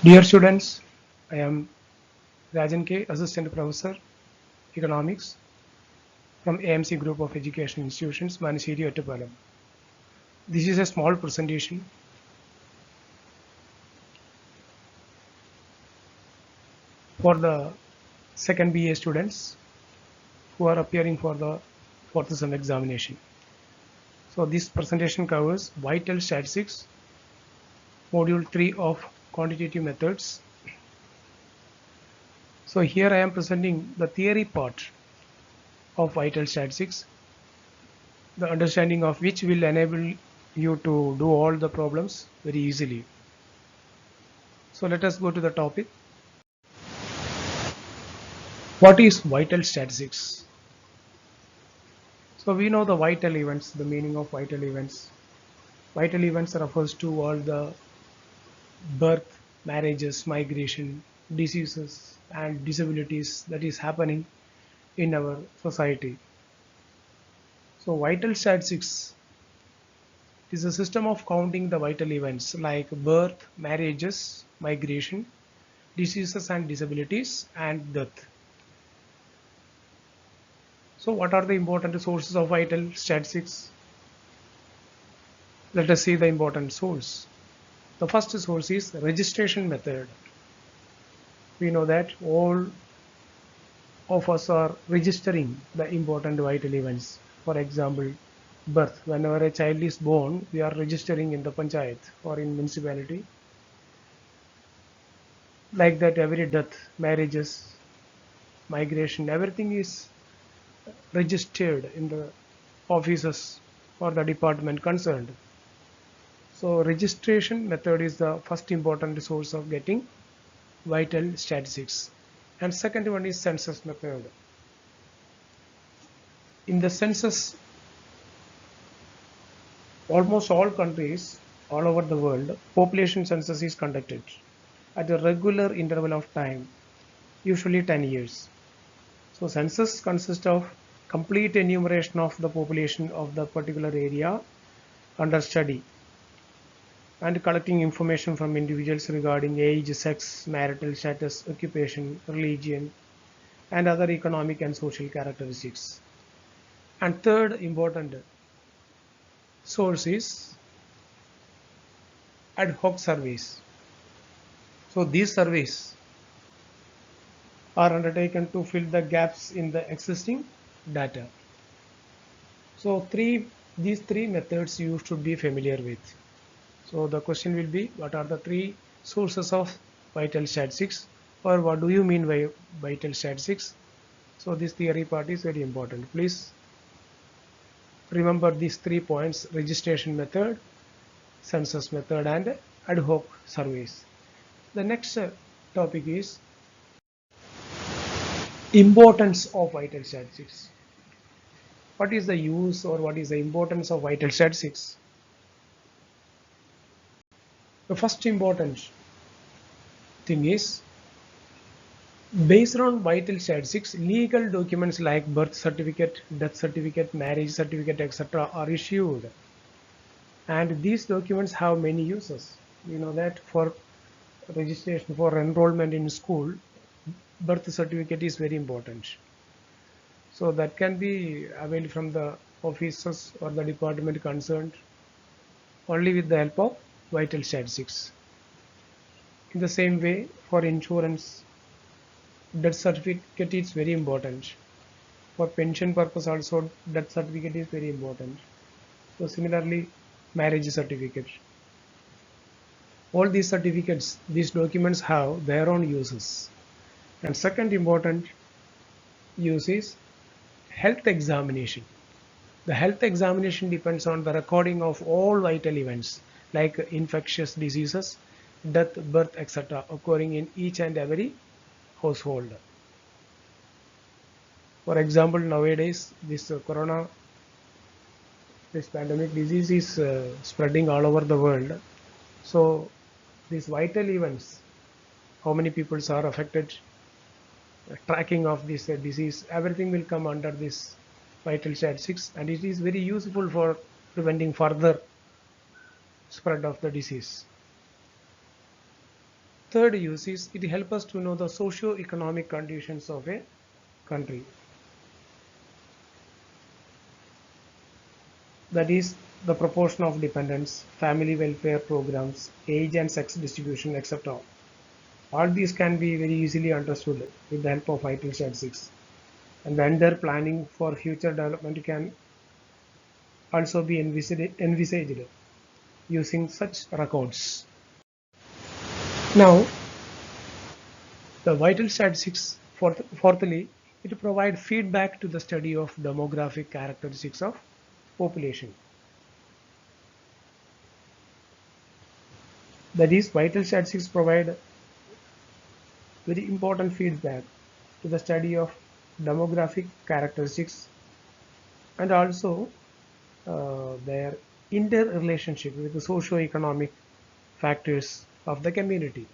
Dear students, I am Rajan K, Assistant Professor, Economics from AMC Group of Education Institutions, Manasiri, Ottapalam. This is a small presentation for the second BA students who are appearing for the fourth sem examination. So this presentation covers vital statistics, module 3 of quantitative methods. So here I am presenting the theory part of vital statistics, the understanding of which will enable you to do all the problems very easily. So let us go to the topic. What is vital statistics? So we know the vital events, the meaning of vital events. Vital events refers to all the birth, marriages, migration, diseases and disabilities that is happening in our society. So vital statistics is a system of counting the vital events like birth, marriages, migration, diseases and disabilities and death. So what are the important sources of vital statistics? Let us see the important source. The first source is registration method. We know that all of us are registering the important vital events. For example, birth. Whenever a child is born, we are registering in the panchayat or in municipality. Like that, every death, marriages, migration, everything is registered in the offices or the department concerned. So registration method is the first important source of getting vital statistics. And second one is census method. In the census, almost all countries all over the world, population census is conducted at a regular interval of time, usually 10 years. So census consists of complete enumeration of the population of the particular area under study and collecting information from individuals regarding age, sex, marital status, occupation, religion, and other economic and social characteristics. And third important source is ad hoc surveys. So these surveys are undertaken to fill the gaps in the existing data. So these three methods you should be familiar with. So the question will be, what are the three sources of vital statistics, or what do you mean by vital statistics? So this theory part is very important. Please remember these 3 points: registration method, census method and ad hoc surveys. The next topic is importance of vital statistics. What is the use or what is the importance of vital statistics? The first important thing is, based on vital statistics, legal documents like birth certificate, death certificate, marriage certificate, etc. are issued. And these documents have many uses. You know that for registration, for enrollment in school, birth certificate is very important. So that can be availed from the officers or the department concerned only with the help of vital statistics. In the same way, for insurance, death certificate is very important. For pension purpose also, death certificate is very important. So similarly, marriage certificate. All these certificates, these documents have their own uses. And second important use is health examination. The health examination depends on the recording of all vital events like infectious diseases, death, birth, etc. occurring in each and every household. For example, nowadays this this pandemic disease is spreading all over the world. So these vital events, how many people are affected, tracking of this disease, everything will come under this vital statistics, and it is very useful for preventing further spread of the disease. Third use is it helps us to know the socio-economic conditions of a country. That is the proportion of dependents, family welfare programs, age and sex distribution, etc. All these can be very easily understood with the help of Vital Statistics. And vendor planning for future development can also be envisaged using such records. Now, the vital statistics, fourthly, it provides feedback to the study of demographic characteristics of population. That is, vital statistics provide very important feedback to the study of demographic characteristics and also their interrelationship with the socio-economic factors of the community.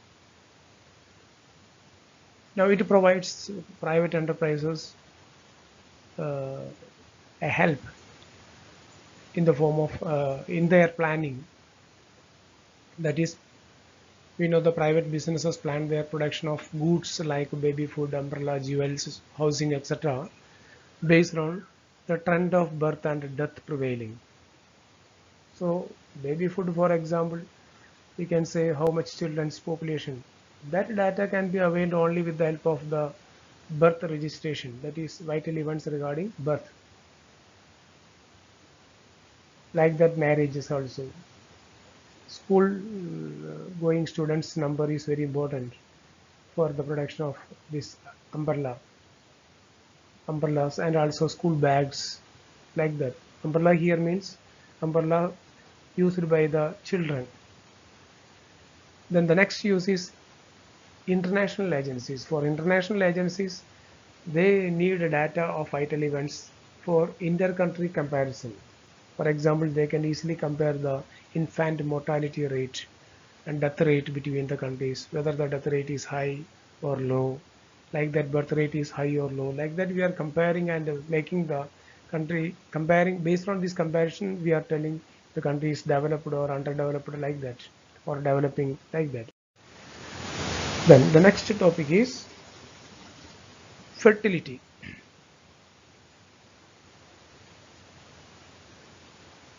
Now it provides private enterprises uh, a help in the form of in their planning. That is, we know the private businesses plan their production of goods like baby food, umbrella, jewels, housing, etc. based on the trend of birth and death prevailing. So baby food, for example, we can say how much children's population. That data can be availed only with the help of the birth registration, that is vital events regarding birth. Like that, marriages also. School going students number is very important for the production of this umbrellas and also school bags, like that. Umbrella here means umbrella used by the children. Then the next use is international agencies. For international agencies, they need data of vital events for inter-country comparison. For example, they can easily compare the infant mortality rate and death rate between the countries, whether the death rate is high or low, like that birth rate is high or low, like that we are comparing and making the country comparing. Based on this comparison, we are telling the country is developed or underdeveloped, like that, or developing, like that. Then the next topic is fertility.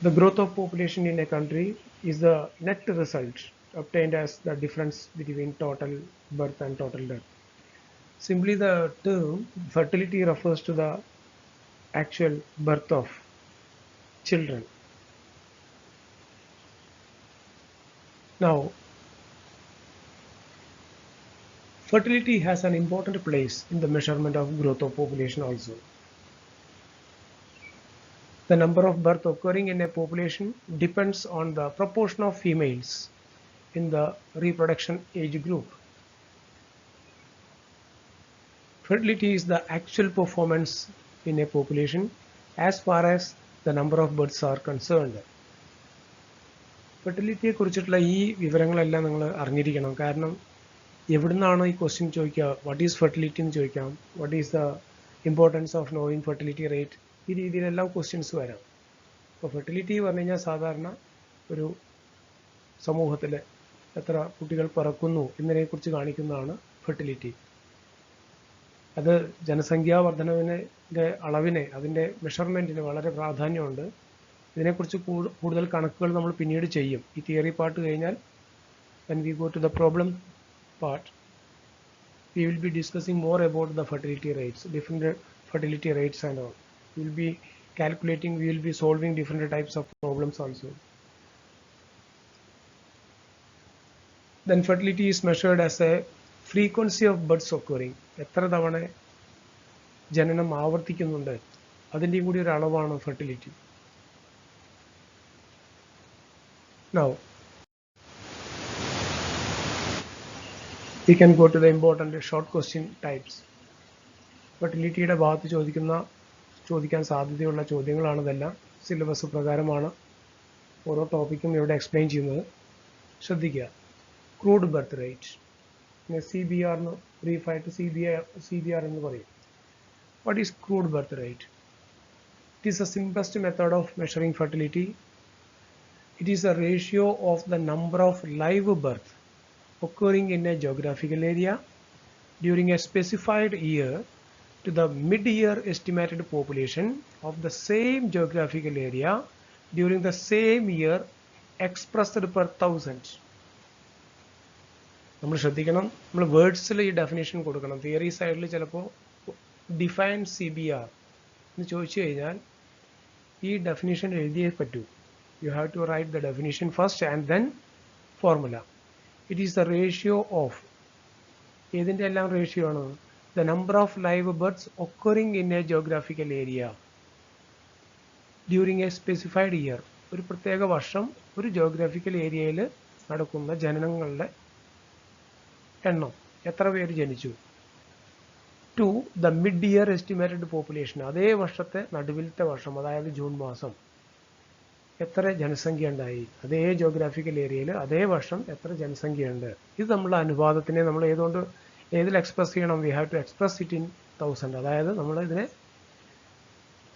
The growth of population in a country is the net result obtained as the difference between total birth and total death. Simply, the term fertility refers to the actual birth of children. Now, fertility has an important place in the measurement of growth of population also. The number of birth occurring in a population depends on the proportion of females in the reproduction age group. Fertility is the actual performance in a population as far as the number of births are concerned. ഫെർട്ടിലിറ്റിയെ കുറിച്ചിട്ടുള്ള ഈ വിവരങ്ങളെല്ലാം നിങ്ങൾ അറിഞ്ഞിരിക്കണം. കാരണം എവിടുന്നാണോ ഈ question ചോദിക്കുക, what is fertility എന്ന് ചോദിക്കാം, what is the importance of knowing fertility rate, ഈ രീതിയിലെല്ലാം ക്വസ്റ്റ്യൻസ് വരാം. അപ്പോൾ ഫെർട്ടിലിറ്റി പറഞ്ഞു കഴിഞ്ഞാൽ സാധാരണ ഒരു സമൂഹത്തിൽ എത്ര കുട്ടികൾ പിറക്കുന്നു എന്നതിനെക്കുറിച്ച് കാണിക്കുന്നതാണ് ഫെർട്ടിലിറ്റി. അത് ജനസംഖ്യാ വർധനവിൻ്റെ അളവിനെ, അതിൻ്റെ മെഷർമെൻറ്റിന് വളരെ പ്രാധാന്യമുണ്ട്. ഇതിനെക്കുറിച്ച് കൂടുതൽ കണക്കുകൾ നമ്മൾ പിന്നീട് ചെയ്യും. ഈ തിയറി പാർട്ട് കഴിഞ്ഞാൽ when we go to the problem part, we will be discussing more about the fertility rates, different fertility rates and all. We will be calculating, we will be solving different types of problems also. Then fertility is measured as a frequency of births occurring. എത്ര തവണ ജനനം ആവർത്തിക്കുന്നുണ്ട്, അതിൻ്റെയും കൂടി ഒരു അളവാണ് fertility. Now, we can go to the important short question types. ഫെർട്ടിലിറ്റിയുടെ ഭാഗത്ത് ചോദിക്കാൻ സാധ്യതയുള്ള ചോദ്യങ്ങളാണ് ഇതെല്ലാം. സിലബസ് പ്രകാരമാണ് ഓരോ ടോപ്പിക്കും ഇവിടെ എക്സ്പ്ലെയിൻ ചെയ്യുന്നത്. ശ്രദ്ധിക്കുക. ക്രൂഡ് ബർത്ത് റേറ്റ്, പിന്നെ CBR എന്ന് ബ്രീഫായിട്ട് CBR എന്ന് പറയും. What is crude birth rate? It is the simplest method of measuring fertility. It is a ratio of the number of live birth occurring in a geographical area during a specified year to the mid-year estimated population of the same geographical area during the same year expressed per thousand. നമ്മൾ ശ്രദ്ധിക്കണം, നമ്മൾ വേർഡ്സിൽ ഈ definition കൊടുക്കണം. Theory സൈഡിൽ ചിലപ്പോൾ define CBR എന്ന് ചോദിച്ചു കഴിഞ്ഞാൽ ഈ ഡെഫിനേഷൻ എഴുതിയേ പറ്റൂ. You have to write the definition first and then formula. It is the ratio of, ഏതിൻ്റെ എല്ലാം റേഷ്യോ ആണ്? The number of live births occurring in a geographical area during a specified year. ഒരു പ്രത്യേക വർഷം ഒരു geographical ഏരിയയിൽ നടക്കുന്ന ജനനങ്ങളുടെ എണ്ണം, എത്ര പേര് ജനിച്ചു. To the mid year estimated population, അതേ വർഷത്തെ നടുവിലത്തെ വർഷം, അതായത് ജൂൺ മാസം എത്ര ജനസംഖ്യ ഉണ്ടായി, അതേ ജോഗ്രാഫിക്കൽ ഏരിയയിൽ അതേ വർഷം എത്ര ജനസംഖ്യയുണ്ട്. ഇത് നമ്മളുടെ അനുപാതത്തിനെ നമ്മൾ ഏതിൽ എക്സ്പ്രസ് ചെയ്യണം? We have to express it in 1000. അതായത് നമ്മൾ ഇതിനെ,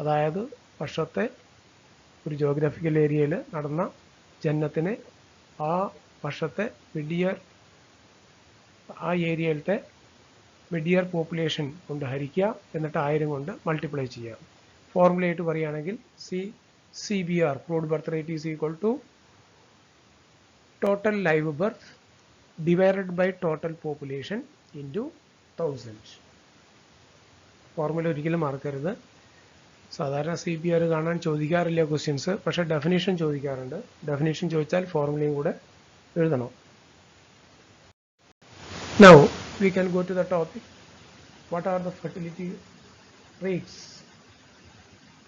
അതായത് വർഷത്തെ ഒരു ജോഗ്രാഫിക്കൽ ഏരിയയിൽ നടന്ന ജനനത്തിന് ആ വർഷത്തെ മിഡ് ഇയർ, ആ ഏരിയയിലത്തെ മിഡ് ഇയർ പോപ്പുലേഷൻ കൊണ്ട് ഹരിക്കുക, എന്നിട്ട് 1000 കൊണ്ട് മൾട്ടിപ്ലൈ ചെയ്യുക. ഫോർമുലയായിട്ട് പറയുകയാണെങ്കിൽ CBR, crude birth rate, is equal to total live birth divided by total population into 1000. Formula ഒരിക്കലും മറക്കരുത്. സാധാരണ CBR കാണാൻ ചോദിക്കാറില്ല ക്വസ്റ്റ്യൻസ്, പക്ഷേ ഡെഫിനേഷൻ ചോദിക്കാറുണ്ട്. ഡെഫിനേഷൻ ചോദിച്ചാൽ ഫോർമുലയും കൂടെ എഴുതണം. Now we can go to the topic. What are the fertility rates?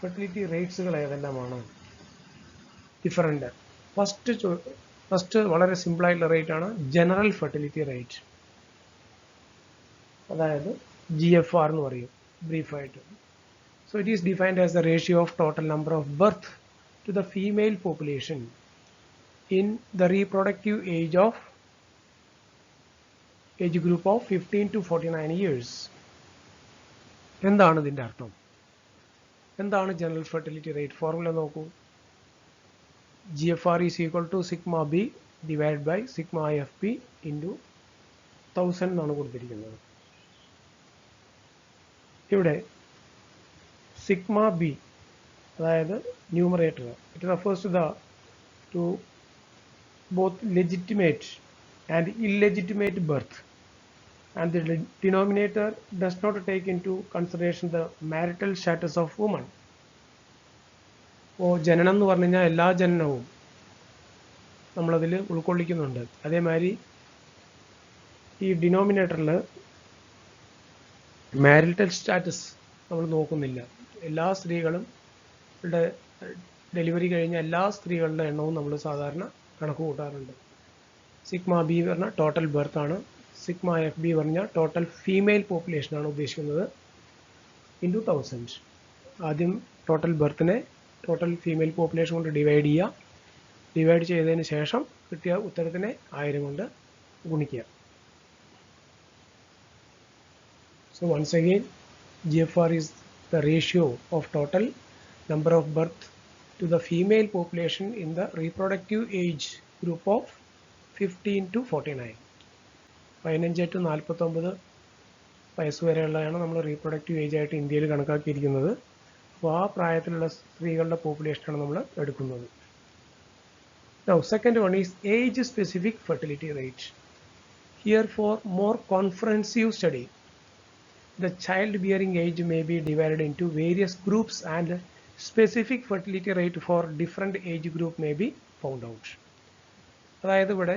Fertility ratesകൾ ഏതെല്ലാമാണ്? ഡിഫറൻറ്റ്. ഫസ്റ്റ് വളരെ സിമ്പിളായിട്ടുള്ള റേറ്റ് ആണ് ജനറൽ ഫെർട്ടിലിറ്റി റേറ്റ്, അതായത് GFR എന്ന് പറയും ബ്രീഫായിട്ട്. So it is defined as the ratio of total number of birth to the female population in the reproductive age group of 15 to 49 years. എന്താണ് ഇതിൻ്റെ അർത്ഥം? എന്താണ് ജനറൽ ഫെർട്ടിലിറ്റി റേറ്റ്? ഫോർമുല നോക്കൂ. GFR is equal to sigma B divide by sigma FP into 1000 എന്നാണ് കൊടുത്തിരിക്കുന്നത്. ഇവിടെ sigma B, അതായത് numerator, it refers to both legitimate and illegitimate birth, and the denominator does not take into consideration the marital status of woman. ജനനം എന്ന് പറഞ്ഞു കഴിഞ്ഞാൽ എല്ലാ ജനനവും നമ്മളതിൽ ഉൾക്കൊള്ളിക്കുന്നുണ്ട്. അതേമാതിരി ഈ ഡിനോമിനേറ്ററിൽ മാരിറ്റൽ സ്റ്റാറ്റസ് നമ്മൾ നോക്കുന്നില്ല. എല്ലാ സ്ത്രീകളും ഡെലിവറി കഴിഞ്ഞ എല്ലാ സ്ത്രീകളുടെ എണ്ണവും നമ്മൾ സാധാരണ കണക്ക് കൂട്ടാറുണ്ട്. സിഗ്മ B പറഞ്ഞാൽ ടോട്ടൽ ബർത്ത് ആണ്, സിഗ്മ FB പറഞ്ഞാൽ ടോട്ടൽ ഫീമെയിൽ പോപ്പുലേഷൻ ആണ് ഉദ്ദേശിക്കുന്നത്, ഇൻറ്റു 1000. ആദ്യം ടോട്ടൽ ബർത്തിനെ ടോട്ടൽ ഫീമെയിൽ പോപ്പുലേഷൻ കൊണ്ട് ഡിവൈഡ് ചെയ്യുക. ഡിവൈഡ് ചെയ്തതിന് ശേഷം കിട്ടിയ ഉത്തരത്തിനെ 1000 കൊണ്ട് ഗുണിക്കുക. So once again GFR is the ratio of total number of birth to the female population in the reproductive age group of 15 to 49. 15 to 49 വയസ്സ് വരെയുള്ളതാണ് നമ്മൾ റീപ്രൊഡക്റ്റീവ് ഏജ് ആയിട്ട് ഇന്ത്യയിൽ കണക്കാക്കിയിരിക്കുന്നത്. അപ്പോൾ ആ പ്രായത്തിലുള്ള സ്ത്രീകളുടെ പോപ്പുലേഷനാണ് നമ്മൾ എടുക്കുന്നത്. Now second one is age specific fertility rate. Here for more comprehensive study, the childbearing age may be divided into various groups and specific fertility rate for different age group may be found out. അതായത് ഇവിടെ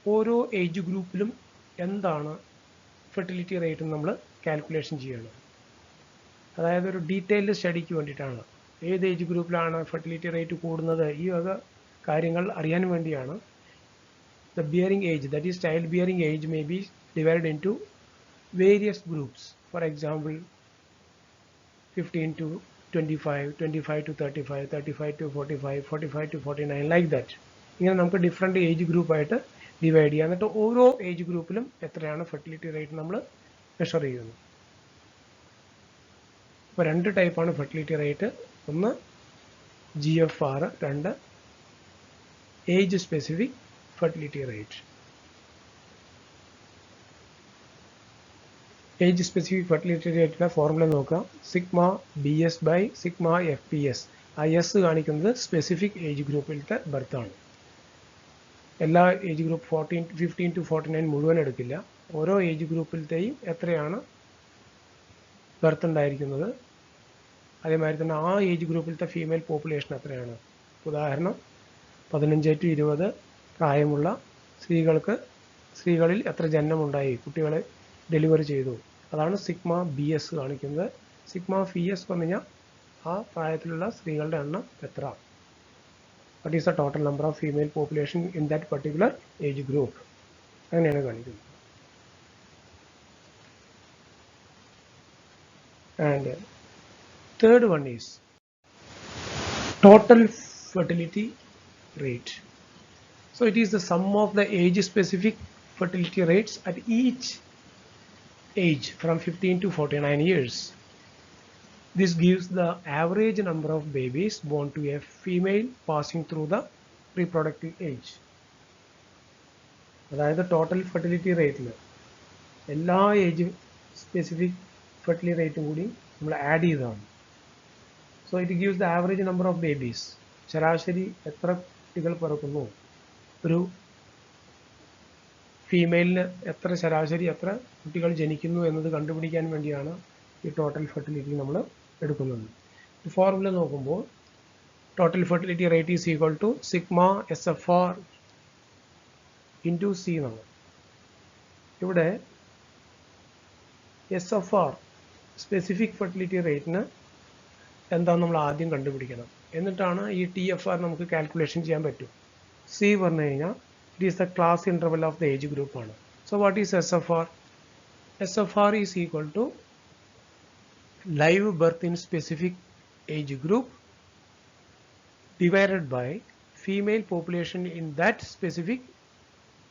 ഓരോ age ഗ്രൂപ്പിലും എന്താണ് fertility rate നമ്മൾ calculation ചെയ്യണം. അതായത് ഒരു detailed സ്റ്റഡിക്ക് വേണ്ടിയിട്ടാണ്. ഏത് ഏജ് ഗ്രൂപ്പിലാണ് ഫെർട്ടിലിറ്റി റേറ്റ് കൂടുന്നത്, ഈ വക കാര്യങ്ങൾ അറിയാൻ വേണ്ടിയാണ്. The bearing age, that is child bearing age may be divided into various groups. For example 15 to 25, 25 to 35, 35 to 45, 45 to 49, like that. ഇങ്ങനെ നമുക്ക് ഡിഫറെൻറ്റ് ഏജ് ഗ്രൂപ്പായിട്ട് ഡിവൈഡ് ചെയ്യാം. എന്നിട്ട് ഓരോ ഏജ് ഗ്രൂപ്പിലും എത്രയാണ് ഫെർട്ടിലിറ്റി റേറ്റ് നമ്മൾ മെഷർ ചെയ്യുന്നത്. ഇപ്പോൾ 2 ടൈപ്പാണ് ഫെർട്ടിലിറ്റി റേറ്റ്. ഒന്ന് GFR, 2 age specific fertility rate. Age specific fertility റേറ്റിൻ്റെ ഫോർമുല നോക്കുക. Sigma B S by sigma F P S. ആ എസ് കാണിക്കുന്നത് സ്പെസിഫിക് ഏജ് ഗ്രൂപ്പിലത്തെ ബർത്താണ്. എല്ലാ ഏജ് ഗ്രൂപ്പ് 15 to 49 മുഴുവൻ എടുക്കില്ല. ഓരോ ഏജ് ഗ്രൂപ്പിലത്തെയും എത്രയാണ് ബർത്ത് ഉണ്ടായിരിക്കുന്നത്, അതേമാതിരി തന്നെ ആ ഏജ് ഗ്രൂപ്പിലത്തെ ഫീമെയിൽ പോപ്പുലേഷൻ എത്രയാണ്. ഉദാഹരണം 15 to 20 പ്രായമുള്ള സ്ത്രീകളിൽ എത്ര ജനനമുണ്ടായി, കുട്ടികളെ ഡെലിവറി ചെയ്തു, അതാണ് സിഗ്മ ബി എസ് കാണിക്കുന്നത്. സിഗ്മ ഫി എസ് പറഞ്ഞു കഴിഞ്ഞാൽ ആ പ്രായത്തിലുള്ള സ്ത്രീകളുടെ എണ്ണം എത്ര, what is the total number of female population in that particular age group, അങ്ങനെയാണ് കാണിക്കുന്നത്. And third one is total fertility rate. So it is the sum of the age specific fertility rates at each age from 15 to 49 years. This gives the average number of babies born to a female passing through the reproductive age. അതായത് total fertility റേറ്റിൽ എല്ലാ age specific fertility റേറ്റും കൂടി നമ്മൾ add ചെയ്തതാണ്. So it gives the average number of babies. ശരാശരി എത്ര കുട്ടികൾ പിറക്കുന്നു, ഒരു ഫീമെയിലിന് ശരാശരി എത്ര കുട്ടികൾ ജനിക്കുന്നു എന്നത് കണ്ടുപിടിക്കാൻ വേണ്ടിയാണ് ഈ ടോട്ടൽ ഫെർട്ടിലിറ്റി നമ്മൾ എടുക്കുന്നത്. ഫോർമുല നോക്കുമ്പോൾ total fertility rate is equal to sigma S F R into C എന്നാണ്. ഇവിടെ S F R specific fertility റേറ്റിന് എന്താണെന്ന് നമ്മൾ ആദ്യം കണ്ടുപിടിക്കണം. എന്നിട്ടാണ് ഈ ടി എഫ് ആർ നമുക്ക് കാൽക്കുലേഷൻ ചെയ്യാൻ പറ്റും. സി പറഞ്ഞു കഴിഞ്ഞാൽ it is the class interval of the age group ആണ്. So what is S F R? S F R is equal to live birth in specific age group divided by female population in that specific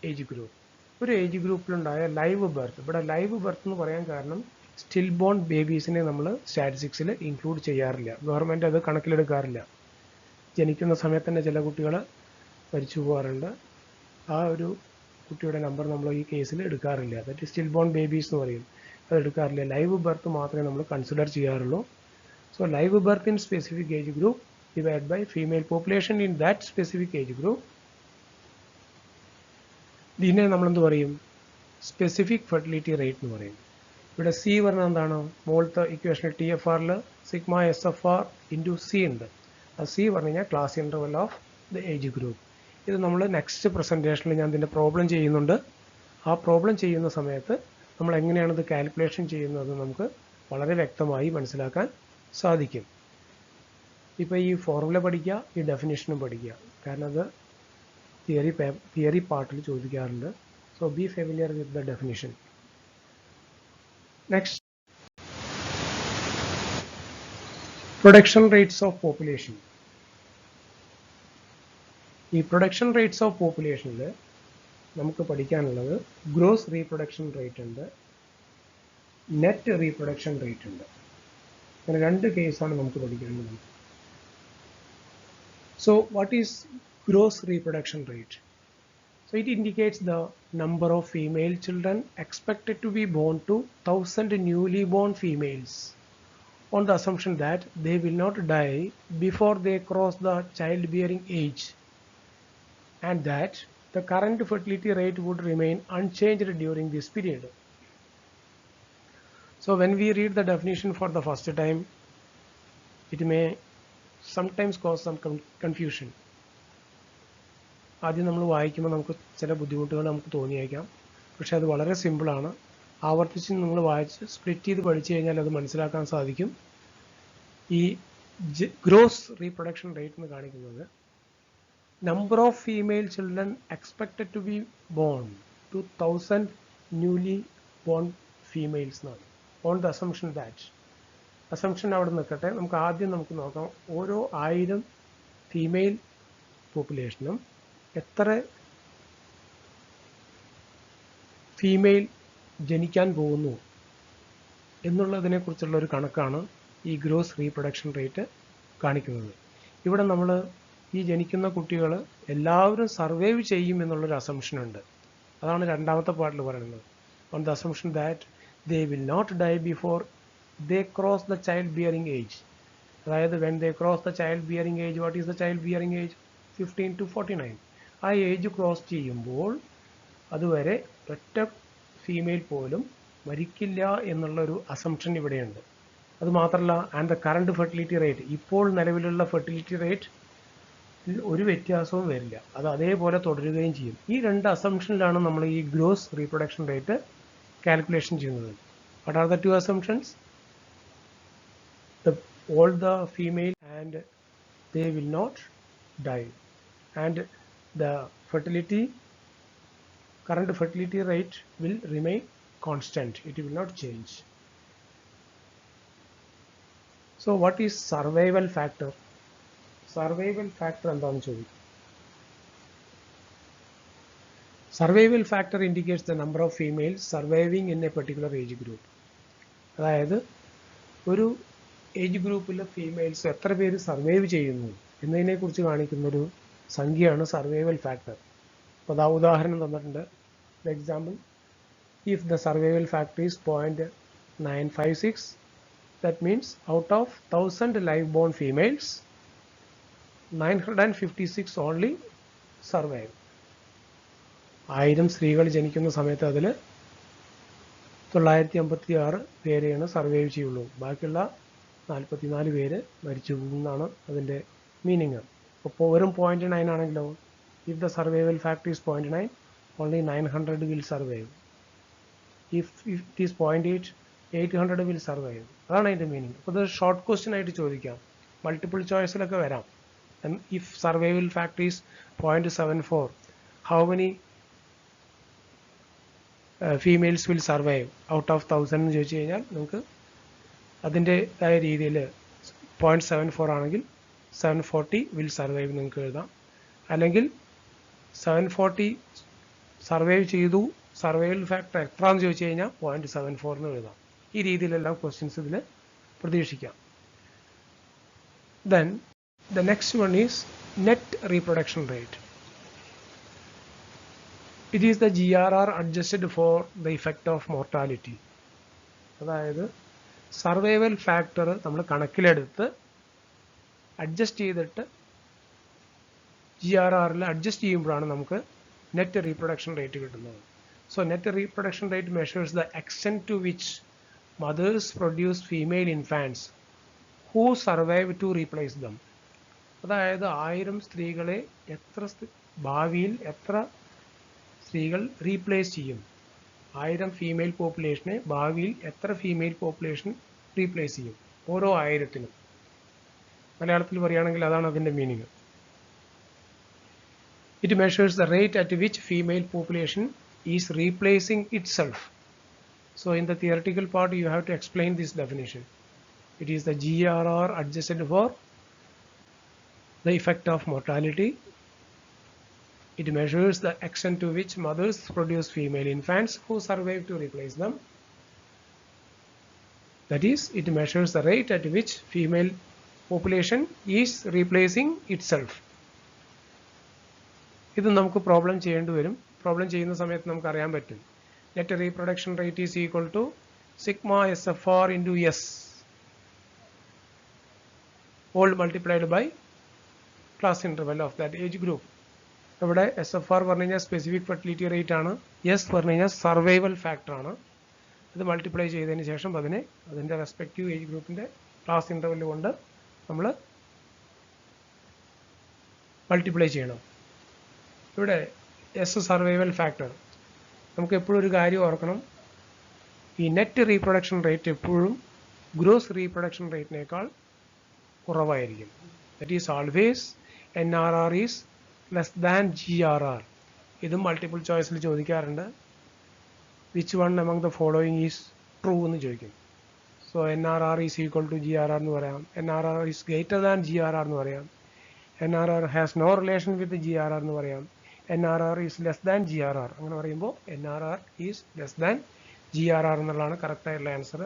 age group. ഒരു age ഗ്രൂപ്പിലുണ്ടായ live birth, ഇവിടെ live birth എന്ന് പറയാൻ കാരണം still bone ബേബീസിനെ നമ്മൾ സ്റ്റാറ്റിസ്റ്റിക്സിൽ include ചെയ്യാറില്ല. Government അത് കണക്കിലെടുക്കാറില്ല. ജനിക്കുന്ന സമയത്ത് തന്നെ ചില കുട്ടികൾ മരിച്ചു പോകാറുണ്ട്. ആ ഒരു കുട്ടിയുടെ നമ്പർ നമ്മൾ ഈ കേസിൽ എടുക്കാറില്ല. ദാറ്റ് സ്റ്റിൽ ബോൺ ബേബീസ് എന്ന് പറയും, അത് എടുക്കാറില്ല. ലൈവ് ബർത്ത് മാത്രമേ നമ്മൾ കൺസിഡർ ചെയ്യാറുള്ളൂ. So live birth in specific age group divide by female population in that specific age group. ഇതിനെ നമ്മളെന്ത് പറയും? സ്പെസിഫിക് ഫെർട്ടിലിറ്റി റേറ്റ് എന്ന് പറയും. ഇവിടെ സി പറഞ്ഞാൽ എന്താണ്? മുകളിലത്തെ ഇക്വേഷനിൽ ടി എഫ് ആറിൽ sigma S F R into C ഉണ്ട്. ആ സി പറഞ്ഞു കഴിഞ്ഞാൽ class interval of the age group. ഇത് നമ്മൾ നെക്സ്റ്റ് പ്രസൻറ്റേഷനിൽ ഞാൻ ഇതിൻ്റെ പ്രോബ്ലം ചെയ്യുന്നുണ്ട്. ആ പ്രോബ്ലം ചെയ്യുന്ന സമയത്ത് നമ്മൾ എങ്ങനെയാണ് ഇത് കാൽക്കുലേഷൻ ചെയ്യുന്നത് നമുക്ക് വളരെ വ്യക്തമായി മനസ്സിലാക്കാൻ സാധിക്കും. ഇപ്പോൾ ഈ ഫോർമുല പഠിക്കുക, ഈ ഡെഫിനിഷനും പഠിക്കുക, കാരണം അത് തിയറി പാർട്ടിൽ ചോദിക്കാറുണ്ട്. So B familiar with the definition. Next, production rates of population. ഈ പ്രൊഡക്ഷൻ റേറ്റ്സ് ഓഫ് പോപ്പുലേഷനിൽ നമുക്ക് പഠിക്കാനുള്ളത് ഗ്രോസ് റീപ്രൊഡക്ഷൻ റേറ്റ് ഉണ്ട്, നെറ്റ് റീപ്രൊഡക്ഷൻ റേറ്റ് ഉണ്ട്. അങ്ങനെ രണ്ട് കേസാണ് നമുക്ക് പഠിക്കാനുള്ളത്. So what is gross reproduction rate? So it indicates the number of female children expected to be born to 1000 newly born females on the assumption that they will not die before they cross the childbearing age, and that the current fertility rate would remain unchanged during this period. So when we read the definition for the first time, it may sometimes cause some confusion. ആദ്യം നമ്മൾ വായിക്കുമ്പോൾ നമുക്ക് ചില ബുദ്ധിമുട്ടുകൾ നമുക്ക് തോന്നിയേക്കാം. പക്ഷെ അത് വളരെ സിമ്പിളാണ്. ആവർത്തിച്ച് നിങ്ങൾ വായിച്ച് സ്പ്ലിറ്റ് ചെയ്ത് പഠിച്ചു കഴിഞ്ഞാൽ അത് മനസ്സിലാക്കാൻ സാധിക്കും. ഈ ഗ്രോസ് റീപ്രൊഡക്ഷൻ റേറ്റ് എന്ന് കാണിക്കുന്നത് number of female children expected to be born to 1000 newly born females എന്നാണ്. On the assumption that, assumption അവിടെ നിൽക്കട്ടെ. നമുക്ക് നോക്കാം ഓരോ 1000 ഫീമെയിൽ പോപ്പുലേഷനും എത്ര ഫീമെയിൽ ജനിക്കാൻ പോകുന്നു എന്നുള്ളതിനെക്കുറിച്ചുള്ള ഒരു കണക്കാണ് ഈ ഗ്രോസ് റീപ്രൊഡക്ഷൻ റേറ്റ് കാണിക്കുന്നത്. ഇവിടെ നമ്മൾ ഈ ജനിക്കുന്ന കുട്ടികൾ എല്ലാവരും സർവൈവ് ചെയ്യും എന്നുള്ളൊരു അസംഷൻ ഉണ്ട്. അതാണ് രണ്ടാമത്തെ പാർട്ടിൽ പറയുന്നത്. On the assumption that they will not die before they cross the childbearing age. അതായത് when they cross the childbearing age, what is the childbearing age? 15 to 49. ആ ഏജ് ക്രോസ് ചെയ്യുമ്പോൾ അതുവരെ ഒറ്റ ഫീമെയിൽ പോലും മരിക്കില്ല എന്നുള്ളൊരു അസംഷൻ ഇവിടെയുണ്ട്. അതുമാത്രമല്ല, and the current fertility rate, ഇപ്പോൾ നിലവിലുള്ള ഫെർട്ടിലിറ്റി റേറ്റ് ഒരു വ്യത്യാസവും വരില്ല, അത് അതേപോലെ തുടരുകയും ചെയ്യും. ഈ രണ്ട് അസംഷനിലാണ് നമ്മൾ ഈ ഗ്രോസ് റീപ്രൊഡക്ഷൻ റേറ്റ് കാൽക്കുലേഷൻ ചെയ്യുന്നത്. What are the two assumptions? all the female and they will not die, and the current fertility rate will remain constant, it will not change. So what is survival factor? Survival factor എന്താണ് ചോദിക്കുക? Survival factor indicates the number of females surviving in a particular age group. അതായത് ഒരു age ഗ്രൂപ്പിലെ females എത്ര പേര് survive ചെയ്യുന്നു എന്നതിനെക്കുറിച്ച് കാണിക്കുന്നൊരു സംഖ്യയാണ് സർവൈവൽ ഫാക്ടർ. അപ്പോൾ ഉദാഹരണം തന്നിട്ടുണ്ട്. For example, if the survival factor is 0.956, that means out of 1000 live born females 956 only survive. 1000 സ്ത്രീകൾ ജനിക്കുന്ന സമയത്ത് അതിൽ 956 പേരെയാണ് സർവൈവ് ചെയ്യുള്ളൂ. ബാക്കിയുള്ള 44 പേര് മരിച്ചു പോകുന്നതാണ് അതിൻ്റെ മീനിങ്. അപ്പോൾ വെറും 0.9 ആണെങ്കിലോ, if the survival factor is 0.9, only 900 will survive. If it is 0.8, 800 will survive. അതാണ് അതിൻ്റെ മീനിങ്. അപ്പോൾ ഇത് ഷോർട്ട് ക്വസ്റ്റ്യൻ ആയിട്ട് ചോദിക്കാം, മൾട്ടിപ്പിൾ ചോയ്സിലൊക്കെ വരാം. if survival factor is 0.74, how many females will survive out of 1000 എന്ന് ചോദിച്ചു കഴിഞ്ഞാൽ നമുക്ക് അതിൻ്റെതായ രീതിയിൽ 0.74 ആണെങ്കിൽ 740 will survive നിങ്ങൾക്ക് എഴുതാം. അല്ലെങ്കിൽ 740 സർവൈവ് ചെയ്തു, സർവൈവൽ ഫാക്ടർ എത്രയാണെന്ന് ചോദിച്ചു കഴിഞ്ഞാൽ 0.74 എന്ന് എഴുതാം. ഈ രീതിയിലെല്ലാം ക്വസ്റ്റ്യൻസ് ഇതിൽ പ്രതീക്ഷിക്കാം. Then the next one is net reproduction rate. It is the GRR adjusted for the effect of mortality. അതായത് സർവൈവൽ ഫാക്ടർ നമ്മൾ കണക്കിലെടുത്ത് അഡ്ജസ്റ്റ് ചെയ്തിട്ട് GRRൽ അഡ്ജസ്റ്റ് ചെയ്യുമ്പോഴാണ് നമുക്ക് നെറ്റ് റീപ്രൊഡക്ഷൻ റേറ്റ് കിട്ടുന്നത്. So net reproduction rate measures the extent to which mothers produce female infants who survive to replace them. അതായത് 1000 സ്ത്രീകളെ ഭാവിയിൽ എത്ര സ്ത്രീകൾ റീപ്ലേസ് ചെയ്യും, 1000 ഫീമെയിൽ പോപ്പുലേഷനെ ഭാവിയിൽ എത്ര ഫീമെയിൽ പോപ്പുലേഷൻ റീപ്ലേസ് ചെയ്യും ഓരോ 1000നും. മലയാളത്തിൽ പറയുകയാണെങ്കിൽ അതാണ് അതിൻ്റെ meaning. It measures the rate at which female population is replacing itself. So in the theoretical part you have to explain this definition. It is the GRR adjusted for the effect of mortality. It measures the extent to which mothers produce female infants who survive to replace them. That is, it measures the rate at which female population is replacing itself. ഇത് നമുക്ക് problem ചെയ്യേണ്ടി വരും. Problem ചെയ്യുന്ന സമയത്ത് നമുക്ക് അറിയാൻ പറ്റും net reproduction rate is equal to sigma SFR into S all multiplied by class interval of that age group. ഇവിടെ SFR പറഞ്ഞു കഴിഞ്ഞാൽ സ്പെസിഫിക് ഫെർട്ടിലിറ്റി റേറ്റ് ആണ്, എസ് പറഞ്ഞു കഴിഞ്ഞാൽ സർവൈവൽ ഫാക്ടർ ആണ്. ഇത് മൾട്ടിപ്ലൈ ചെയ്തതിന് ശേഷം അതിൻ്റെ റെസ്പെക്റ്റീവ് ഏജ് ഗ്രൂപ്പിൻ്റെ ക്ലാസ് ഇൻ്റർവെൽ കൊണ്ട് നമ്മൾ മൾട്ടിപ്ലൈ ചെയ്യണം. ഇവിടെ എസ് സർവൈവൽ ഫാക്ടർ. നമുക്ക് എപ്പോഴും ഒരു കാര്യം ഓർക്കണം, ഈ നെറ്റ് റീപ്രൊഡക്ഷൻ റേറ്റ് എപ്പോഴും ഗ്രോസ് റീപ്രൊഡക്ഷൻ റേറ്റിനേക്കാൾ കുറവായിരിക്കും. That is always NRR is less than GRR. ഇതും മൾട്ടിപ്പിൾ ചോയ്സിൽ ചോദിക്കാറുണ്ട്. Which one among the following is true എന്ന് ചോദിക്കും. So NRR is equal to GRR എന്ന് പറയാം, NRR is greater than GRR എന്ന് പറയാം, NRR has no relation with GRR എന്ന് പറയാം, NRR is less than GRR. അങ്ങനെ പറയുമ്പോൾ NRR is less than GRR എന്നുള്ളതാണ് കറക്റ്റായിട്ടുള്ള ആൻസർ.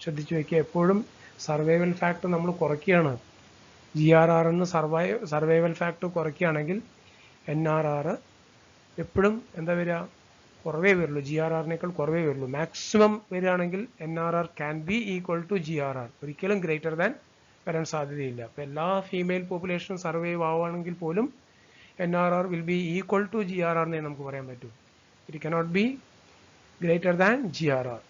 ശ്രദ്ധിച്ചു വയ്ക്കുക, എപ്പോഴും സർവൈവൽ ഫാക്ടർ നമ്മൾ കുറയ്ക്കുകയാണ്. GRR എന്ന് സർവൈവൽ ഫാക്ടർ കുറയ്ക്കുകയാണെങ്കിൽ NRR എപ്പോഴും എന്താ വരിക, കുറവേ വരുള്ളൂ, GRR-നേക്കാൾ കുറവേ വരുള്ളൂ. മാക്സിമം വരികയാണെങ്കിൽ NRR can be equal to GRR, ഒരിക്കലും ഗ്രേറ്റർ ദാൻ വരാൻ സാധ്യതയില്ല. അപ്പോൾ എല്ലാ ഫീമെയിൽ പോപ്പുലേഷനും സർവൈവ് ആവുകയാണെങ്കിൽ പോലും NRR will be equal to GRR എന്നേ നമുക്ക് പറയാൻ പറ്റൂ. It cannot be greater than GRR.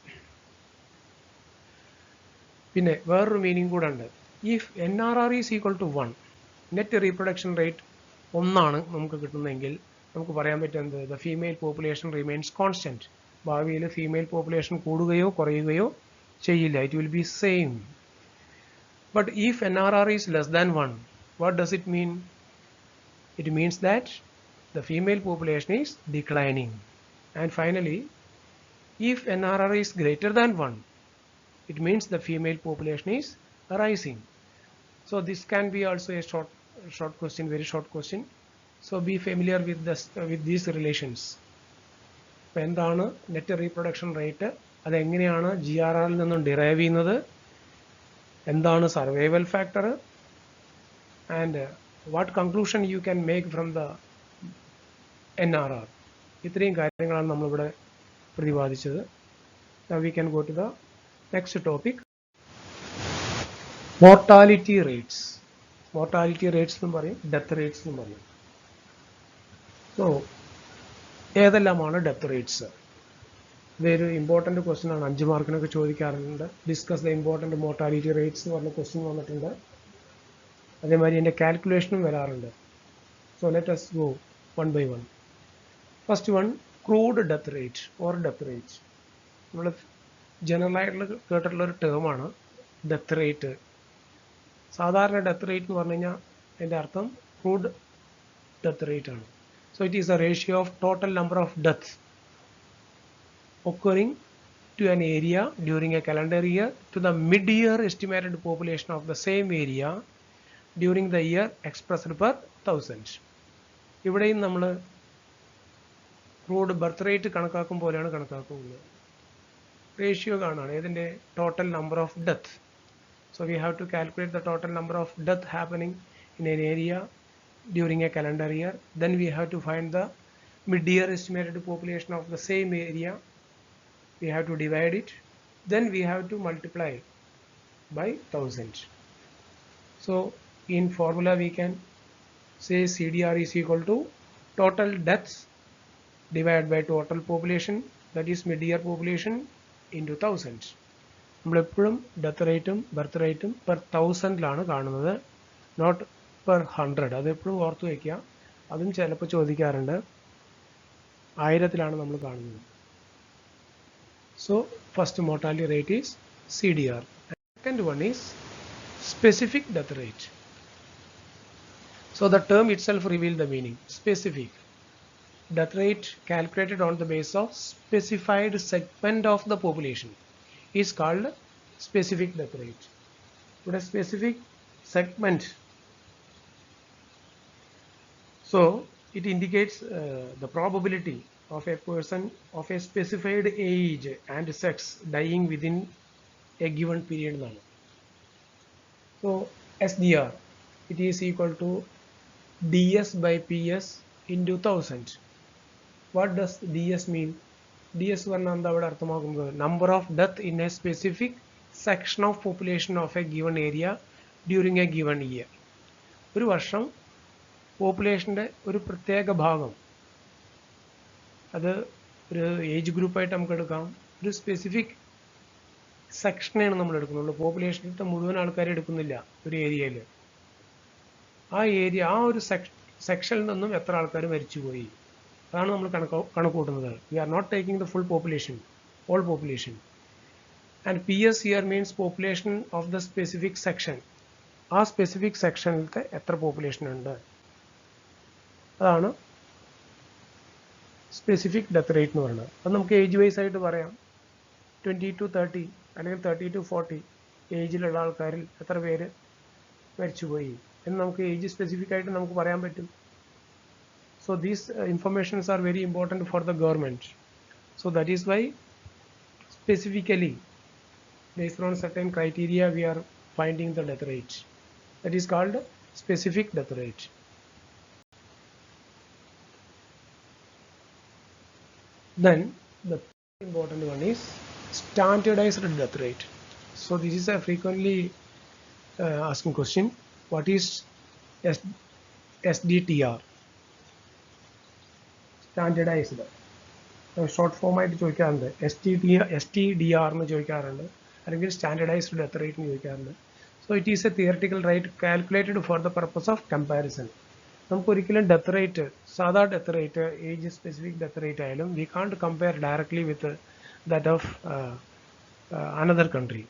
പിന്നെ വേറൊരു മീനിങ് കൂടെ ഉണ്ട്. If NRR is equal to 1, net reproduction rate 1 നമുക്ക് കിട്ടുന്നതെങ്കിൽ നമുക്ക് പറയാൻ പറ്റുന്നത് the female population remains constant. ഭാവിയിൽ ഫീമെയിൽ പോപ്പുലേഷൻ കൂടുകയോ കുറയുകയോ ചെയ്യില്ല. It will be same. But if NRR is less than 1, what does it mean? It means that the female population is declining. And finally, if NRR is greater than 1, it means the female population is rising. So this can be also a short question, very short question. So be familiar with this with these relations. എന്താണ് net reproduction rate, അതെങ്ങനെയാണ് GRR-ൽ നിന്നും derive ചെയ്യുന്നത്, എന്താണ് survival factor, and what conclusion you can make from the NRR. ഇത്രയും കാര്യങ്ങളാണ് നമ്മളിവിടെ പ്രതിപാദിച്ചത്. Now we can go to the next topic. Mortality rates. Mortality rates എന്നും പറയും, ഡെത്ത് റേറ്റ്സ് എന്നും പറയും. സോ ഏതെല്ലാമാണ് ഡെത്ത് റേറ്റ്സ്? ഇതൊരു ഇമ്പോർട്ടൻ്റ് ക്വസ്റ്റ്യൻ ആണ്, 5 മാർക്കിനൊക്കെ ചോദിക്കാറുണ്ട്. Discuss the important mortality rates എന്ന് പറഞ്ഞ ക്വസ്റ്റ്യൻ വന്നിട്ടുണ്ട്. അതേമാതിരി എൻ്റെ കാൽക്കുലേഷനും വരാറുണ്ട്. So let us go one by one. First one, crude death rate or death rate. നമ്മൾ ജനറൽ ആയിട്ടുള്ള കേട്ടിട്ടുള്ള ഒരു ടേമാണ് ഡെത്ത് റേറ്റ്. സാധാരണ ഡെത്ത് റേറ്റ് എന്ന് പറഞ്ഞു കഴിഞ്ഞാൽ അതിൻ്റെ അർത്ഥം ക്രൂഡ് ഡെത്ത് റേറ്റ് ആണ്. So it is a ratio of total number of death occurring to an area during a calendar year to the mid-year estimated population of the same area during the year expressed per 1000. ഇവിടെയും നമ്മൾ crude birth rate കണക്കാക്കും പോലെയാണ് കണക്കാക്കുന്നത്. Ratio കാണാണ് ഏതിൻ്റെ total number of death. So we have to calculate the total number of death happening in an area during a calendar year. Then we have to find the mid year estimated population of the same area. We have to divide it, then we have to multiply by 1000. So in formula we can say CDR is equal to total deaths divided by total population, that is mid-year population, into 1000. നമ്മളെപ്പോഴും death റേറ്റും birth റേറ്റും per 1000-ലാണ് കാണുന്നത്, not per 100. അതെപ്പോഴും ഓർത്ത് വയ്ക്കുക. അതും ചിലപ്പോൾ ചോദിക്കാറുണ്ട്, 1000-ലാണ് നമ്മൾ കാണുന്നത്. So first mortality rate is CDR. Second one is specific death rate. So the term itself reveals the meaning. Specific death rate calculated on the basis of specified segment of the population is called specific death rate. What is specific segment? So it indicates the probability of a person of a specified age and sex dying within a given period. So SDR, it is equal to DS by PS into 1000. What does DS mean? DS പറഞ്ഞാൽ എന്താ അവിടെ അർത്ഥമാക്കുന്നത്? Number of death in a specific section of population of a given area during a given year. ഒരു വർഷം പോപ്പുലേഷൻ്റെ ഒരു പ്രത്യേക ഭാഗം, അത് ഒരു ഏജ് ഗ്രൂപ്പായിട്ട് നമുക്ക് എടുക്കാം, ഒരു സ്പെസിഫിക് സെക്ഷനെയാണ് നമ്മൾ എടുക്കുന്നുള്ളൂ. പോപ്പുലേഷനിലത്തെ മുഴുവൻ ആൾക്കാരെ എടുക്കുന്നില്ല ഒരു ഏരിയയിൽ. ആ ഏരിയ, ആ ഒരു സെക്ഷനിൽ നിന്നും എത്ര ആൾക്കാർ മരിച്ചുപോയി, അതാണ് നമ്മൾ കണക്ക് കൂട്ടുന്നത്. We are not taking the full population, all population. And PS here means population of the specific section. ആ സ്പെസിഫിക് സെക്ഷനിലത്തെ എത്ര പോപ്പുലേഷൻ ഉണ്ട്, അതാണ് സ്പെസിഫിക് ഡെത്ത് റേറ്റ് എന്ന് പറയുന്നത്. അത് നമുക്ക് ഏജ് വൈസ് ആയിട്ട് പറയാം. 20 to 30 അല്ലെങ്കിൽ 30 to 40 ഏജിലുള്ള ആൾക്കാരിൽ എത്ര പേര് മരിച്ചുപോയി എന്ന് നമുക്ക് ഏജ് സ്പെസിഫിക് ആയിട്ട് നമുക്ക് പറയാൻ പറ്റും. So these informations are very important for the government. So that is why specifically based on certain criteria we are finding the death rate. That is called specific death rate. Then the important one is standardized death rate. So this is a frequently asking question. What is S SDTR? Standardized. Short form ആയിട്ട് ചോദിക്കാറുണ്ട്. STDR എന്ന് ചോദിക്കാറുണ്ട്, അല്ലെങ്കിൽ standardised death rate എന്ന് ചോദിക്കാറുണ്ട്. So it is a theoretical rate calculated for the purpose of comparison. നമുക്ക് ഒരിക്കലും death rate, സാധാ death rate, age specific death rate ആയാലും we can't compare directly with that of another country.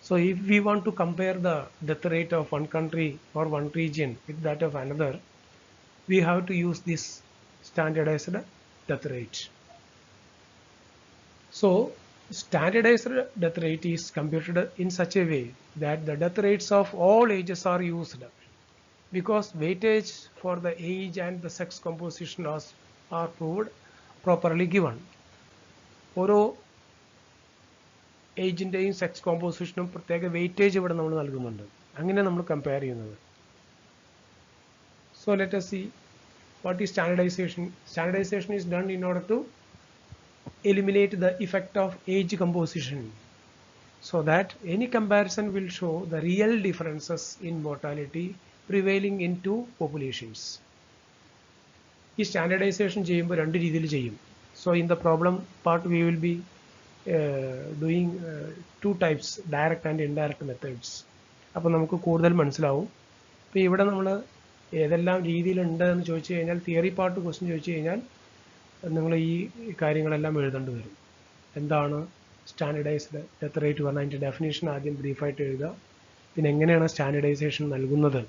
So if we want to compare the death rate of one country or one region with that of another, we have to use this standardized death rate. So standardized death rate is computed in such a way that the death rates of all ages are used, because weightage for the age and the sex composition are proved properly given. ഓരോ ഏജിൻ്റെയും sex കോമ്പോസിഷനും പ്രത്യേക weightage ഇവിടെ നമ്മൾ നൽകുന്നുണ്ട്. അങ്ങനെ നമ്മൾ compare ചെയ്യുന്നത്. So let us see what is standardization. Standardization is done in order to eliminate the effect of age composition, so that any comparison will show the real differences in mortality prevailing in two populations. ഈ standardisation ചെയ്യുമ്പോൾ രണ്ട് രീതിയിൽ ചെയ്യും. So in the problem part we will be doing two types, direct and indirect methods. അപ്പോൾ നമുക്ക് കൂടുതൽ മനസ്സിലാവും. അപ്പോൾ ഇവിടെ നമ്മൾ ഏതെല്ലാം രീതിയിലുണ്ട് എന്ന് ചോദിച്ചു കഴിഞ്ഞാൽ, തിയറി പാർട്ട് ക്വസ്റ്റ്യൻ ചോദിച്ചു കഴിഞ്ഞാൽ നിങ്ങൾ ഈ കാര്യങ്ങളെല്ലാം എഴുതേണ്ടി വരും. എന്താണ് സ്റ്റാൻഡർഡൈസ്ഡ് ഡെത്ത് റേറ്റ് പറഞ്ഞാൽ അതിൻ്റെ ഡെഫിനേഷൻ ആദ്യം ബ്രീഫായിട്ട് എഴുതുക. പിന്നെ എങ്ങനെയാണ് സ്റ്റാൻഡർഡൈസേഷൻ നൽകുന്നത്?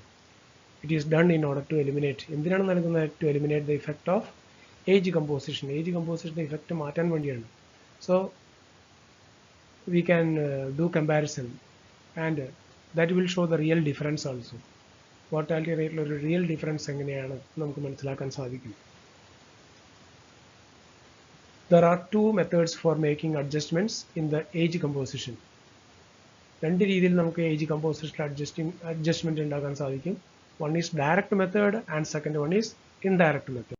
It is done in order to eliminate. എന്തിനാണ് നൽകുന്നത്? To eliminate the effect of age composition. Age കമ്പോസിഷൻ്റെ ഇഫക്റ്റ് മാറ്റാൻ വേണ്ടിയാണ്. So we can do comparison, and that will show the real difference also. Mortality rate ഒരു real difference എങ്ങനെയാണ് നമുക്ക് മനസ്സിലാക്കാൻ സാധിക്കും. There are two methods for making adjustments in the age composition. രണ്ട് രീതിയിൽ നമുക്ക് ഏജ് കമ്പോസിഷൻ അഡ്ജസ്റ്റ്മെന്റ് ഉണ്ടാക്കാൻ സാധിക്കും. One is direct method and second one is indirect method.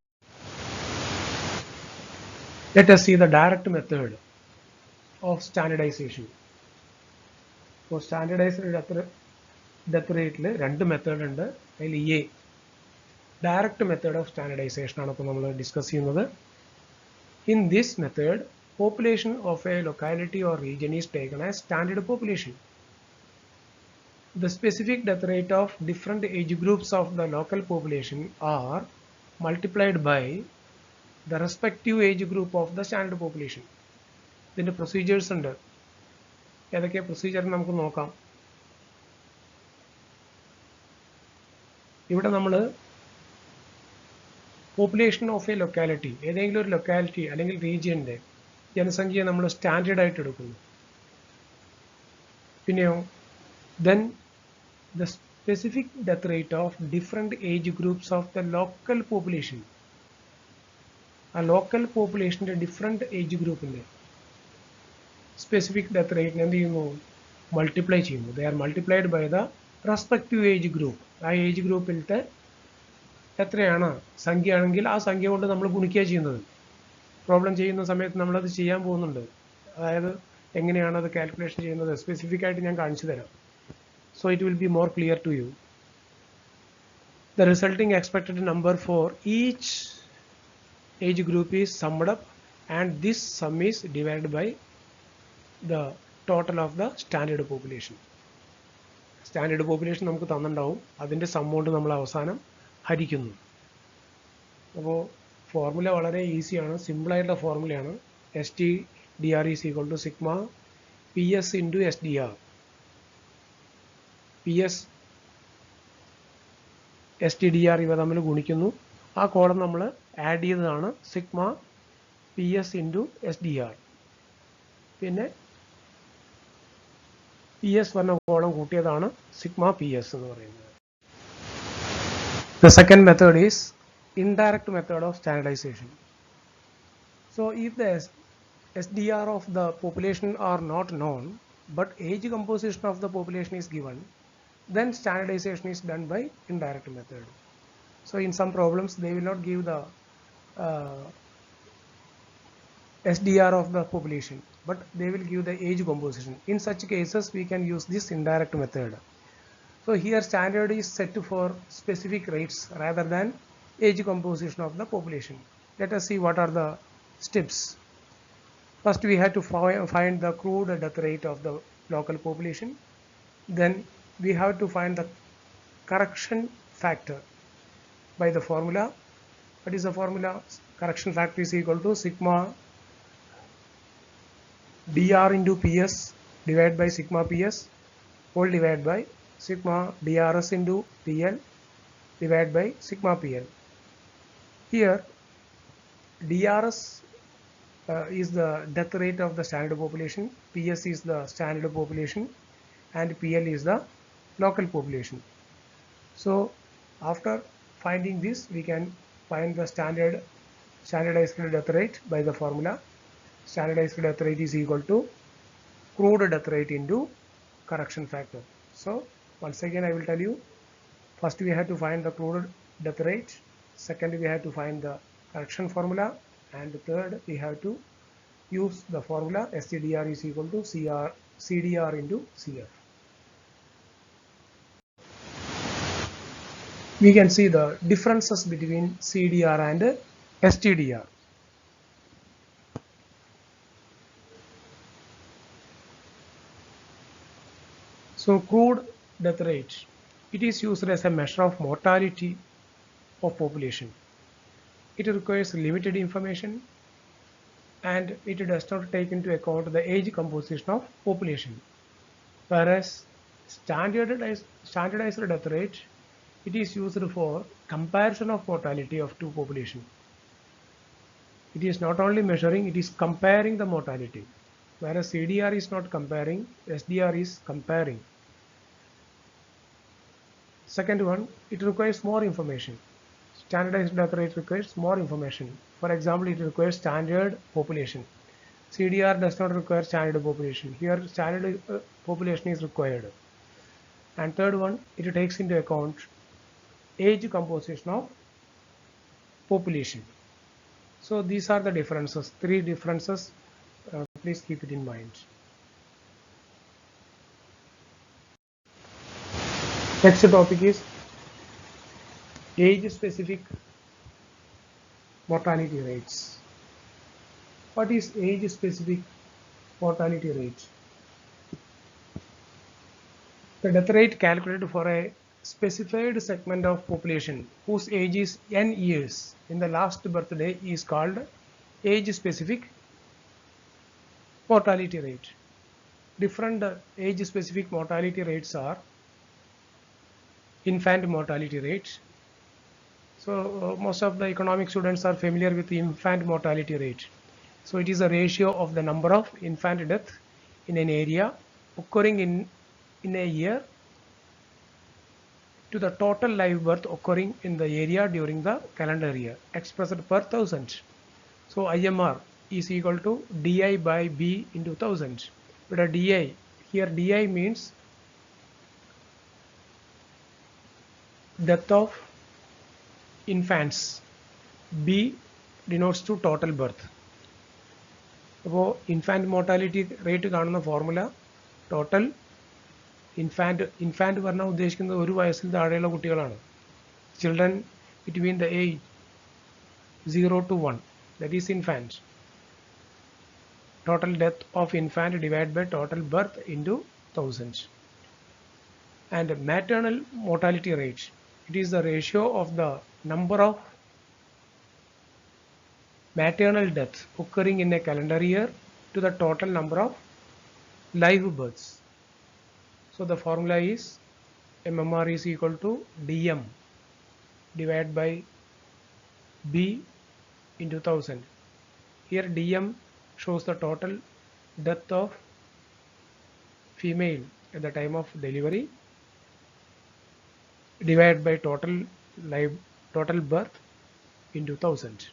Let us see the direct method of standardization. For standardized death rate രണ്ട് method ഉണ്ട്. അതിൽ direct method of standardisation ആണ് ഇപ്പോൾ നമ്മൾ ഡിസ്കസ് ചെയ്യുന്നത്. In this method, population of a locality or region is taken as standard population. The specific death rate of different age groups of the local population are multiplied by the respective age group of the standard population. ഇതിൻ്റെ procedures ഉണ്ട്. ഏതൊക്കെ procedure നമുക്ക് നോക്കാം. ഇവിടെ നമ്മൾ population of A locality, ഏതെങ്കിലും ഒരു locality അല്ലെങ്കിൽ റീജിയൻ്റെ ജനസംഖ്യയെ നമ്മൾ സ്റ്റാൻഡേർഡ് ആയിട്ട് എടുക്കുന്നു. പിന്നെയോ then the specific death rate of different age groups of the local population. ആ ലോക്കൽ പോപ്പുലേഷൻ്റെ ഡിഫറെൻറ്റ് ഏജ് ഗ്രൂപ്പിൻ്റെ സ്പെസിഫിക് ഡെത്ത് റേറ്റിന് എന്ത് ചെയ്യുന്നു? മൾട്ടിപ്ലൈ ചെയ്യുന്നു. They are multiplied by the respective age group. ആ ഏജ് ഗ്രൂപ്പിലത്തെ എത്രയാണ് സംഖ്യയാണെങ്കിൽ ആ സംഖ്യ കൊണ്ട് നമ്മൾ ഗുണിക്കുക ചെയ്യുന്നത്. പ്രോബ്ലം ചെയ്യുന്ന സമയത്ത് നമ്മളത് ചെയ്യാൻ പോകുന്നുണ്ട്. അതായത് എങ്ങനെയാണ് അത് കാൽക്കുലേഷൻ ചെയ്യുന്നത് സ്പെസിഫിക് ആയിട്ട് ഞാൻ കാണിച്ചു തരാം. So it will be more clear to you. The resulting expected number for each age group is summed up and this sum is divided by the total of the standard population. Standard population നമുക്ക് തന്നിട്ടുണ്ടാവും, അതിൻ്റെ some കൊണ്ട് നമ്മൾ അവസാനം ഹരിക്കുന്നു. അപ്പോൾ formula വളരെ ഈസിയാണ്, സിമ്പിളായിട്ടുള്ള ഫോർമുലയാണ്. STDR is equal to sigma PS into SDR. PS STDR ഇവ തമ്മിൽ ഗുണിക്കുന്നു. ആ കോളം നമ്മൾ ആഡ് ചെയ്തതാണ് സിഗ്മ PS ഇൻറ്റു SDR. പിന്നെ PS പറഞ്ഞ കോളം കൂട്ടിയതാണ് സിഗ്മ PS എന്ന് പറയുന്നത്. The second method is indirect method of standardization. So if the SDR of the population are not known but age composition of the population is given, then standardization is done by indirect method. So in some problems they will not give the SDR of the population, but they will give the age composition. In such cases, we can use this indirect method. So here standard is set for specific rates rather than age composition of the population. Let us see what are the steps. First, we have to find the crude death rate of the local population. Then we have to find the correction factor by the formula. What is the formula? Correction factor is equal to sigma dr into ps divided by sigma ps whole divided by sigma drs into pl divided by sigma pl. Here drs is the death rate of the standard population, ps is the standard population, and pl is the local population. So after finding this, we can find the standardized death rate by the formula. Standardized death rate is equal to crude death rate into correction factor. So once again I will tell you, first we have to find the crude death rate, second we have to find the correction formula, and third we have to use the formula SCDR is equal to CDR into CF. We can see the differences between CDR and STDR. So crude death rate, it is used as a measure of mortality of population. It requires limited information and it does not take into account the age composition of population. Whereas standardized death rate, it is used for comparison of mortality of two population. It is not only measuring, it is comparing the mortality. Whereas CDR is not comparing, SDR is comparing. Second one, it requires more information. Standardized death rate requires more information. For example, it requires standard population. CDR does not require standard population. Here standard population is required. And third one, it takes into account age composition of population. So these are the differences, three differences. Please keep it in mind. Next topic is age specific mortality rates. What is age specific mortality rate? The death rate calculated for a specified segment of population whose age is n years in the last birthday is called age specific mortality rate. Different age specific mortality rates are infant mortality rate. So most of the economic students are familiar with the infant mortality rate. So it is a ratio of the number of infant death in an area occurring in a year to the total live birth occurring in the area during the calendar year expressed per thousand. So IMR is equal to DI by B into 1000. But a DI, here DI means death of infants, B denotes to total birth. അപ്പോൾ infant mortality rate കാണുന്ന formula total infant പറഞ്ഞാൽ ഉദ്ദേശിക്കുന്നത് ഒരു വയസ്സിൽ താഴെയുള്ള കുട്ടികളാണ്. Children between the age 0 to 1, that is infant. Total death of infant divided by total birth into 1000. And maternal mortality rate, it is the ratio of the number of maternal deaths occurring in a calendar year to the total number of live births. So the formula is MMR is equal to DM divided by B into 1000. Here DM shows the total death of female at the time of delivery divided by total birth into 1000.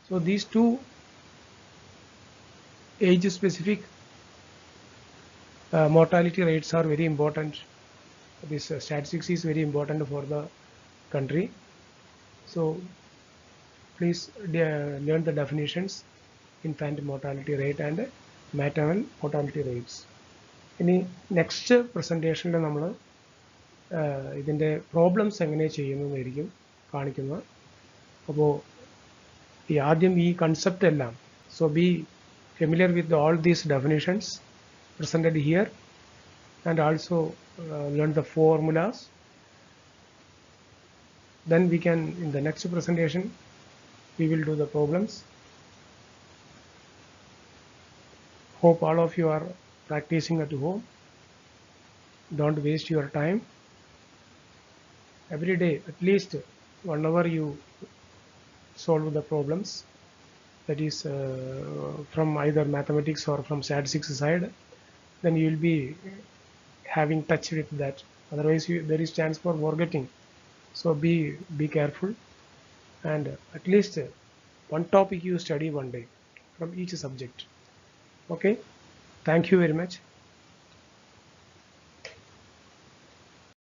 So these two age specific mortality rates are very important. This statistics is very important for the country. So please learn the definitions, infant mortality rate and maternal mortality rates. ഇനി next പ്രസൻറ്റേഷനിൽ നമ്മൾ ഇതിൻ്റെ problems എങ്ങനെ ചെയ്യുന്നതായിരിക്കും കാണിക്കുന്നത്. അപ്പോൾ ആദ്യം ഈ concept എല്ലാം, so be familiar with all these definitions presented here and also learn the formulas. Then we can, in the next presentation, we will do the problems. Hope all of you are practicing at home. Don't waste your time. Every day, at least 1 hour you solve the problems. That is from either mathematics or from SAT6 side. Then you will be having touch with that. Otherwise, there is chance for forgetting. So be careful, and at least one topic you study one day from each subject. Okay, thank you very much.